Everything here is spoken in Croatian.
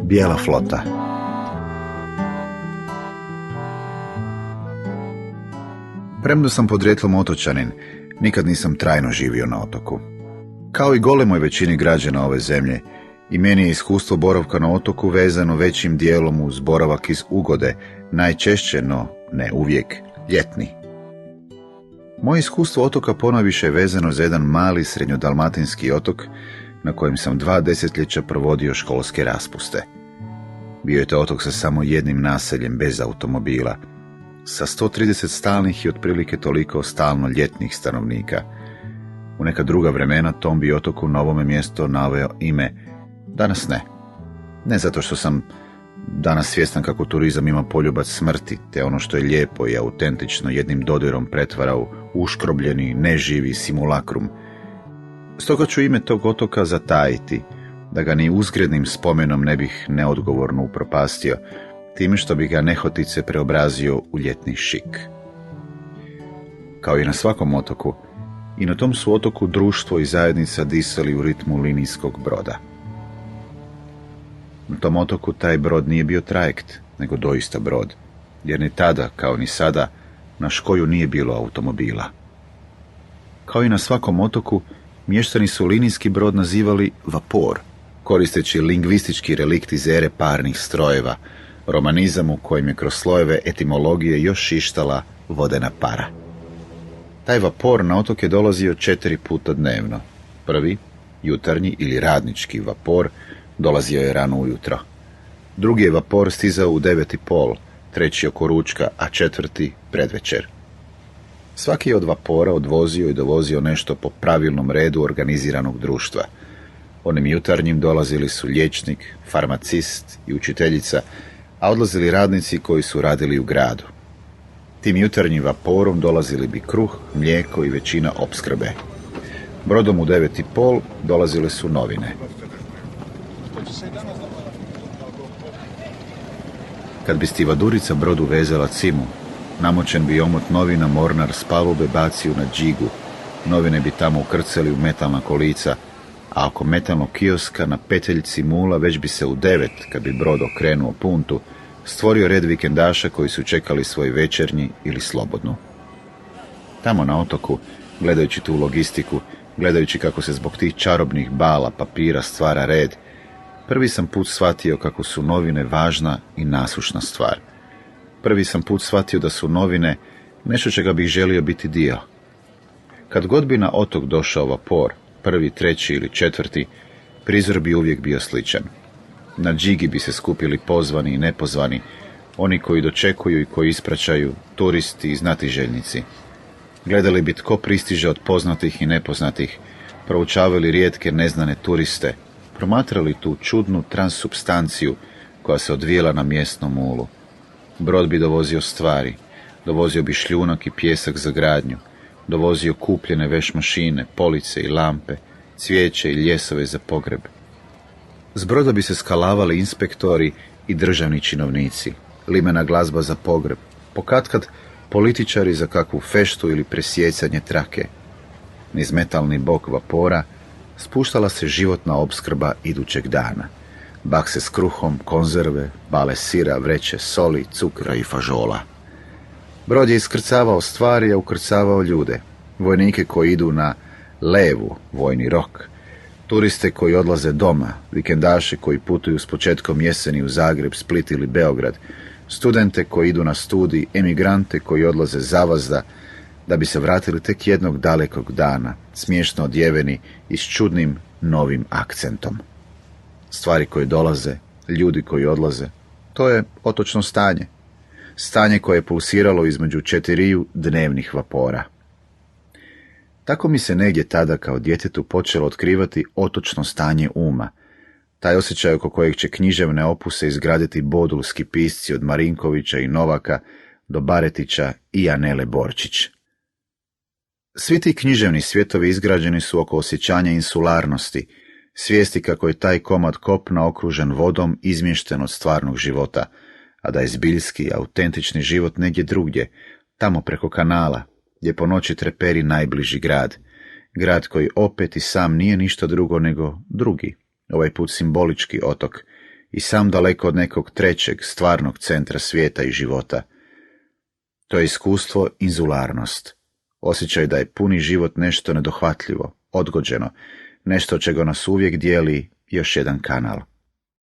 Bijela flota. Premda sam podrijetlom otočanin, nikad nisam trajno živio na otoku. Kao i golemoj većini građana ove zemlje, i meni je iskustvo boravka na otoku vezano većim dijelom uz boravak iz ugode, najčešće, no ne uvijek, ljetni. Moje iskustvo otoka ponajviše je vezano za jedan mali srednjodalmatinski otok na kojem sam 2 desetljeća provodio školske raspuste. Bio je to otok sa samo jednim naseljem bez automobila, sa 130 stalnih i otprilike toliko stalno ljetnih stanovnika. U neka druga vremena tom bi otoku na ovome mjestu naveo ime, danas ne. Ne zato što sam danas svjestan kako turizam ima poljubac smrti, te ono što je lijepo i autentično jednim dodirom pretvara u uškrobljeni, neživi simulakrum. Stoga ću ime tog otoka zatajiti, da ga ni uzgrednim spomenom ne bih neodgovorno upropastio, time što bi ga nehotice preobrazio u ljetni šik. Kao i na svakom otoku, i na tom su otoku društvo i zajednica disali u ritmu linijskog broda. Na tom otoku taj brod nije bio trajekt, nego doista brod, jer ni tada, kao ni sada, na Škoju nije bilo automobila. Kao i na svakom otoku, mještani su linijski brod nazivali vapor, koristeći lingvistički relikt iz ere parnih strojeva, romanizam u kojem je kroz slojeve etimologije još šištala vodena para. Taj vapor na otok je dolazio 4 puta dnevno. Prvi, jutarnji ili radnički vapor, dolazio je rano ujutro. Drugi je vapor stizao u 9:30, treći oko ručka, a četvrti predvečer. Svaki je od vapora odvozio i dovozio nešto po pravilnom redu organiziranog društva. Onim jutarnjim dolazili su liječnik, farmacist i učiteljica, a odlazili radnici koji su radili u gradu. Tim jutarnjim vaporom dolazili bi kruh, mlijeko i većina opskrbe. Brodom u 9:30 dolazile su novine. Kad bi stivadurica brodu vezala cimu, namočen bi omot novina mornar s palube bacio na džigu, novine bi tamo ukrcali u metalna kolica, a oko metalnog kioska na peteljci mula već bi se u 9, kad bi brod okrenuo puntu, stvorio red vikendaša koji su čekali svoj večernji ili slobodnu. Tamo na otoku, gledajući tu logistiku, gledajući kako se zbog tih čarobnih bala papira stvara red, prvi sam put shvatio kako su novine važna i nasušna stvar. Prvi sam put shvatio da su novine nešto čega bih želio biti dio. Kad god bi na otok došao vapor, prvi, treći ili četvrti, prizor bi uvijek bio sličan. Na džigi bi se skupili pozvani i nepozvani, oni koji dočekuju i koji ispraćaju, turisti i znatiželjnici. Gledali bi tko pristiže od poznatih i nepoznatih, proučavali rijetke neznane turiste, promatrali tu čudnu transsubstanciju koja se odvijela na mjesnom mulu. Brod bi dovozio stvari, dovozio bi šljunak i pijesak za gradnju, dovozio kupljene veš mašine, police i lampe, cvijeće i ljesove za pogreb. S broda bi se skalavali inspektori i državni činovnici, limena glazba za pogreb, pokatkad političari za kakvu feštu ili presjecanje trake. Niz metalni bok vapora spuštala se životna opskrba idućeg dana. Bakse s kruhom, konzerve, bale sira, vreće soli, cukra i fažola. Brod je iskrcavao stvari, a ukrcavao ljude. Vojnike koji idu na levu, vojni rok. Turiste koji odlaze doma, vikendaše koji putuju s početkom jeseni u Zagreb, Split ili Beograd, studente koji idu na studij, emigrante koji odlaze zavazda, da bi se vratili tek jednog dalekog dana, smiješno odjeveni i s čudnim novim akcentom. Stvari koje dolaze, ljudi koji odlaze, to je otočno stanje. Stanje koje je pulsiralo između 4 dnevnih vapora. Tako mi se negdje tada kao djetetu počelo otkrivati otočno stanje uma, taj osjećaj oko kojeg će književne opuse izgraditi bodulski pisci od Marinkovića i Novaka do Baretića i Anele Borčić. Svi ti književni svjetovi izgrađeni su oko osjećanja insularnosti, svijesti kako je taj komad kopna okružen vodom izmješten od stvarnog života, a da je zbiljski, autentični život negdje drugdje, tamo preko kanala, gdje po noći treperi najbliži grad. Grad koji opet i sam nije ništa drugo nego drugi, ovaj put simbolički otok, i sam daleko od nekog trećeg, stvarnog centra svijeta i života. To je iskustvo inzularnost, osjećaj da je puni život nešto nedohvatljivo, odgođeno, nešto čega nas uvijek dijeli još jedan kanal.